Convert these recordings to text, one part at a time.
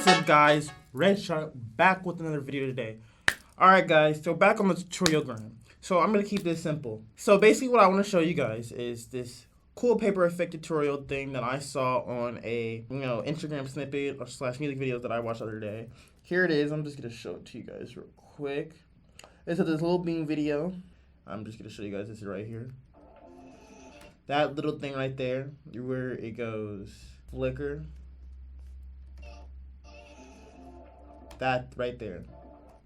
What's up, guys? Red Shark back with another video today. Alright guys, so back on the tutorial grind. So I'm going to keep this simple. So basically what I want to show you guys is this cool paper effect tutorial thing that I saw on a Instagram snippet or slash music videos that I watched the other day. Here it is. I'm just going to show it to you guys real quick. It's this little beam video. I'm just going to show you guys this right here. That little thing right there, where it goes flicker. That right there.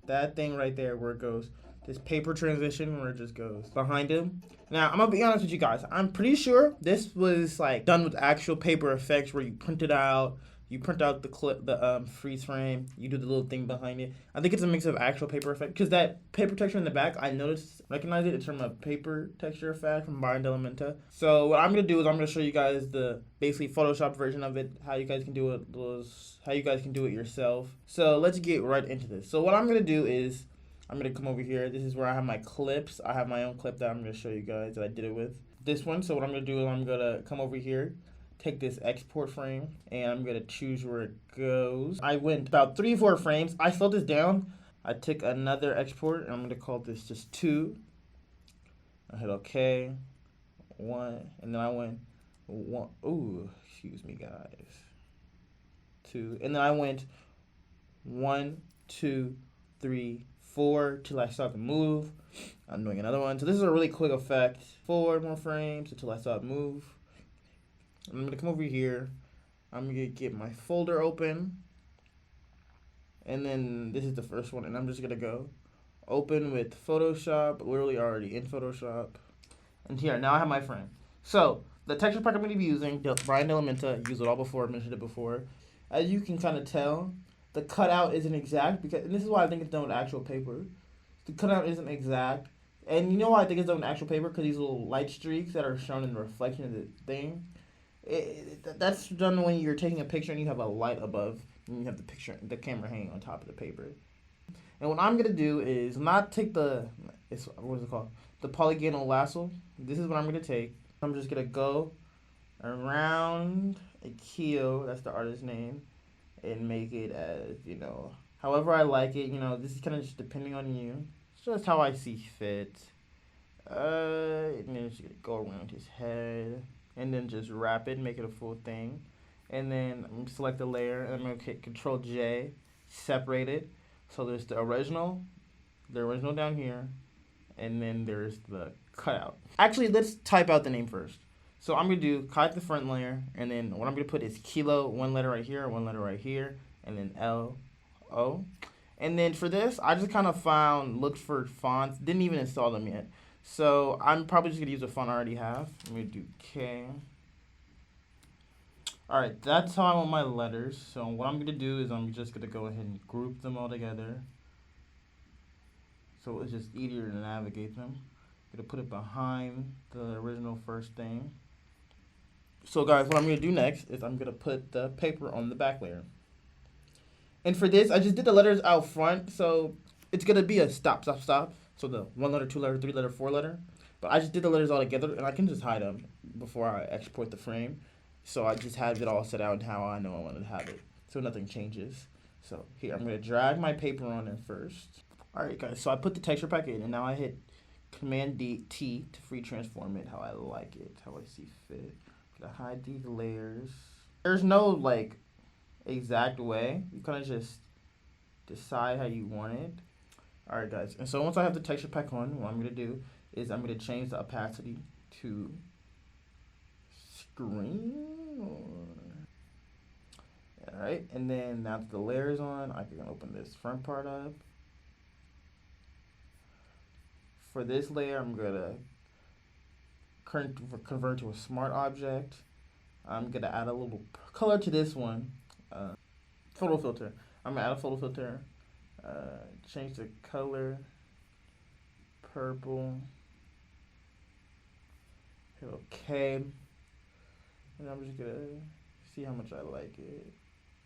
That thing right there where it goes. This paper transition where it just goes behind him. Now, I'm going to be honest with you guys. I'm pretty sure this was like done with actual paper effects where you print it out. You print out the clip, the freeze frame. You do the little thing behind it. I think it's a mix of actual paper effect because that paper texture in the back, I recognize it in terms of paper texture effect from Brian Delaminta. So what I'm gonna do is I'm gonna show you guys the basically Photoshop version of it, how you guys can do it, how you guys can do it yourself. So let's get right into this. So what I'm gonna do is I'm gonna come over here. This is where I have my clips. I have my own clip that I'm gonna show you guys that I did it with. This one. So what I'm gonna do is I'm gonna come over here. Take this export frame and I'm gonna choose where it goes. I went about 3 or 4 frames. I slowed this down. I took another export and I'm gonna call this just 2. I hit OK. 1 and then I went 1. Ooh, excuse me guys. 2 and then I went 1, 2, 3, 4 till I start to move. I'm doing another one. So this is a really quick effect. 4 more frames until I start to move. I'm going to come over here. I'm going to get my folder open. And then this is the first one. And I'm just going to go open with Photoshop. Literally already in Photoshop. And here, now I have my frame. So, the texture pack I'm going to be using, Brian Delaminta, used it all before, mentioned it before. As you can kind of tell, the cutout isn't exact. And this is why I think it's done with actual paper. The cutout isn't exact. And you know why I think it's done with actual paper? Because these little light streaks that are shown in the reflection of the thing. That's done when you're taking a picture and you have a light above and you have the camera hanging on top of the paper. And what I'm gonna do is not take what is it called? The polygonal lasso. This is what I'm gonna take. I'm just gonna go around Akio, that's the artist's name, and make it as, however I like it. This is kind of just depending on you. It's just how I see fit. And then just gonna go around his head. And then just wrap it, make it a full thing. And then I'm going to select the layer, and I'm going to hit Control J, separate it. So there's the original down here, and then there's the cutout. Actually, let's type out the name first. So I'm going to do cut the front layer, and then what I'm going to put is Kilo, 1 letter right here, 1 letter right here, and then L-O. And then for this, I just kind of looked for fonts, didn't even install them yet. So I'm probably just going to use a font I already have. I'm going to do K. Alright, that's how I want my letters. So what I'm going to do is I'm just going to go ahead and group them all together. So it's just easier to navigate them. I'm going to put it behind the original first thing. So guys, what I'm going to do next is I'm going to put the paper on the back layer. And for this, I just did the letters out front. So it's going to be a stop, stop, stop. So the 1 letter, 2 letter, 3 letter, 4 letter. But I just did the letters all together, and I can just hide them before I export the frame. So I just have it all set out how I know I want to have it. So nothing changes. So here, I'm going to drag my paper on in first. Alright guys, so I put the texture pack in, and now I hit Command-T to free transform it how I like it, how I see fit. I'm going to hide these layers. There's no, exact way. You kind of just decide how you want it. Alright guys, and so once I have the texture pack on, what I'm going to do is I'm going to change the opacity to screen. Alright, and then now that the layer is on, I can open this front part up. For this layer, I'm going to convert to a smart object. I'm going to add a little color to this one. Photo filter. I'm going to add a photo filter. Change the color, purple, hit OK, and I'm just gonna see how much I like it,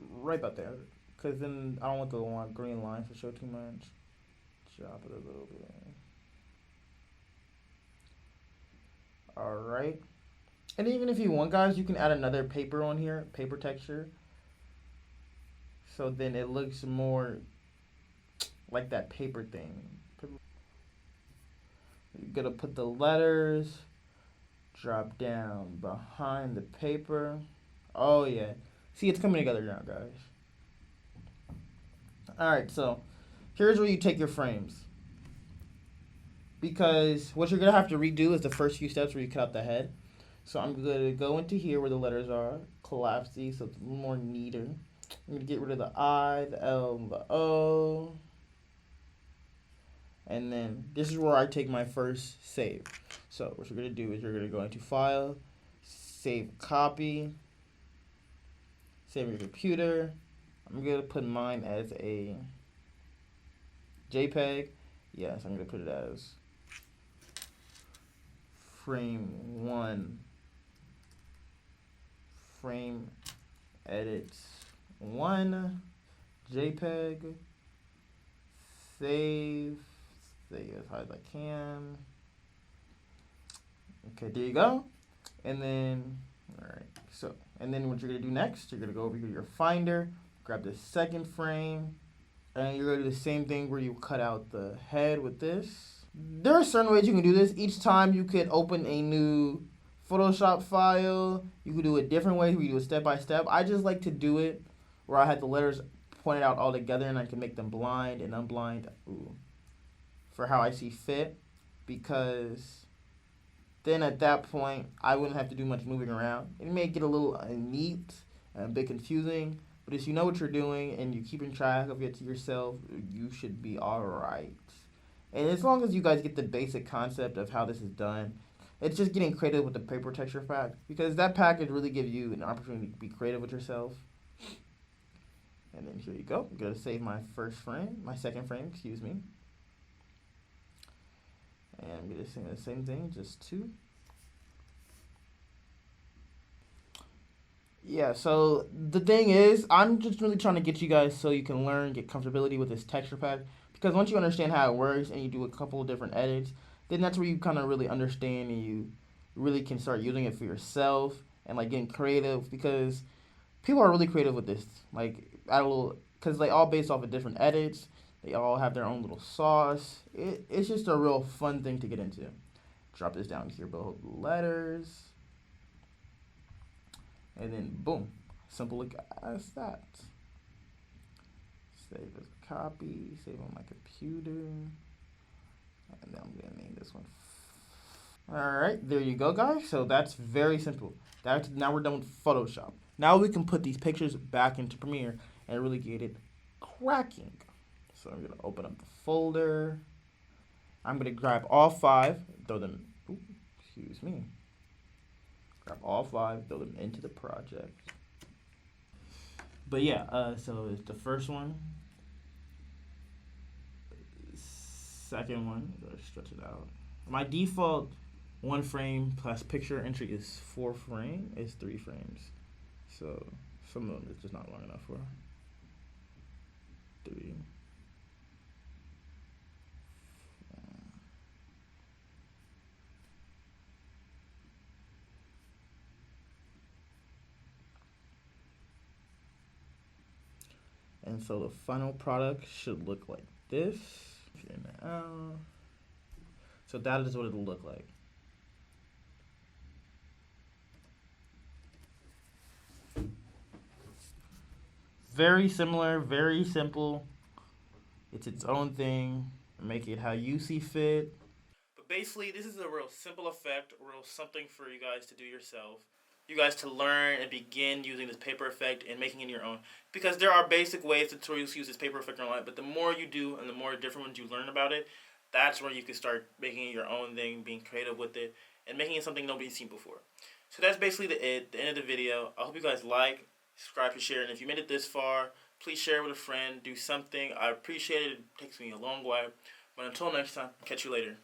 right about there, because then I don't want the green lines to show too much. Drop it a little bit. Alright, and even if you want, guys, you can add another paper on here, paper texture. so then it looks more like that paper thing. You're gonna put the letters, drop down behind the paper. Oh yeah. See, it's coming together now, guys. Alright, so here's where you take your frames. Because what you're gonna have to redo is the first few steps where you cut out the head. So I'm gonna go into here where the letters are, collapse these so it's a little more neater. I'm gonna get rid of the I, the L, and the O. And then this is where I take my first save. So what you're gonna do is you're gonna go into File, Save Copy, save your computer. I'm gonna put mine as a JPEG. Yes, I'm gonna put it as frame 1, frame edits 1, JPEG, save as high as I can. Okay, there you go. And then, alright, so, and then what you're gonna do next, you're gonna go over here to your Finder, grab the second frame, and you're gonna do the same thing where you cut out the head with this. There are certain ways you can do this. Each time you could open a new Photoshop file. You could do it different ways. We do it step by step. I just like to do it where I had the letters pointed out all together and I can make them blind and unblind for how I see fit. Because then at that point, I wouldn't have to do much moving around. It may get a little neat and a bit confusing. But if you know what you're doing and you're keeping track of it to yourself, you should be all right. And as long as you guys get the basic concept of how this is done, it's just getting creative with the paper texture pack. Because that package really gives you an opportunity to be creative with yourself. And then here you go. I'm going to save my second frame, excuse me. And I'm going to say the same thing, just 2. Yeah, so the thing is, I'm just really trying to get you guys so you can learn, get comfortability with this texture pack. Because once you understand how it works and you do a couple of different edits, then that's where you kind of really understand and you really can start using it for yourself and like getting creative, because people are really creative with this. Like, because they all based off of different edits. They all have their own little sauce. It's just a real fun thing to get into. Drop this down here below the letters. And then boom, simple as that. Save as a copy, save on my computer. And then I'm gonna name this one. Alright, there you go, guys. So that's very simple. Now we're done with Photoshop. Now we can put these pictures back into Premiere and really get it cracking. So I'm gonna open up the folder. I'm gonna grab all 5, throw them, excuse me. Grab all 5, throw them into the project. But yeah, so it's the first one. Second one, gotta stretch it out. My default 1 frame plus picture entry is 3 frames. So some of them is just not long enough for 3. And so the final product should look like this. So that is what it'll look like. Very similar, very simple. It's its own thing. Make it how you see fit. But basically, this is a real simple effect, a real something for you guys to do yourself. You guys to learn and begin using this paper effect and making it your own. Because there are basic ways tutorials use this paper effect online, but the more you do and the more different ones you learn about it, that's where you can start making it your own thing, being creative with it, and making it something nobody's seen before. So that's basically the end of the video. I hope you guys like, subscribe, and share. And if you made it this far, please share it with a friend, do something. I appreciate it. It takes me a long while. But until next time, catch you later.